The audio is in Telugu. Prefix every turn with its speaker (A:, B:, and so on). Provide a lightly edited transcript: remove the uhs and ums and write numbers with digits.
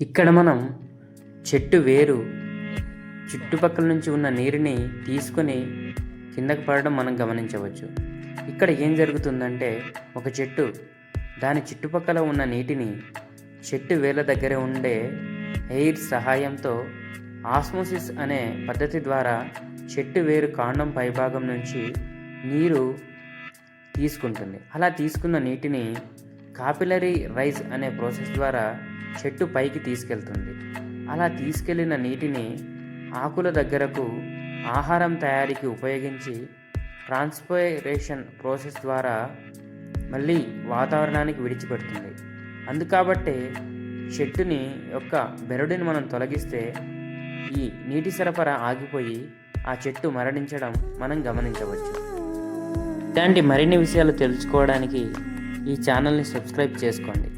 A: ఇక్కడ మనం చెట్టు వేరు చుట్టుపక్కల నుంచి ఉన్న నీరుని తీసుకొని కిందకు పడడం మనం గమనించవచ్చు. ఇక్కడ ఏం జరుగుతుందంటే ఒక చెట్టు దాని చుట్టుపక్కల ఉన్న నీటిని చెట్టు వేర్ల దగ్గర ఉండే ఎయిర్ సహాయంతో ఆస్మోసిస్ అనే పద్ధతి ద్వారా చెట్టు వేరు కాండం పైభాగం నుంచి నీరు తీసుకుంటుంది. అలా తీసుకున్న నీటిని కాపిలరీ రైజ్ అనే ప్రాసెస్ ద్వారా చెట్టు పైకి తీసుకెళ్తుంది. అలా తీసుకెళ్లిన నీటిని ఆకుల దగ్గరకు ఆహారం తయారీకి ఉపయోగించి ట్రాన్స్పైరేషన్ ప్రాసెస్ ద్వారా మళ్ళీ వాతావరణానికి విడిచిపెడుతుంది. అందుకాబట్టే చెట్టుని యొక్క బెరడుని మనం తొలగిస్తే ఈ నీటి సరఫరా ఆగిపోయి ఆ చెట్టు మరణించడం మనం గమనించవచ్చు. ఇలాంటి మరిన్ని విషయాలు తెలుసుకోవడానికి ఈ ఛానల్ని సబ్స్క్రైబ్ చేసుకోండి.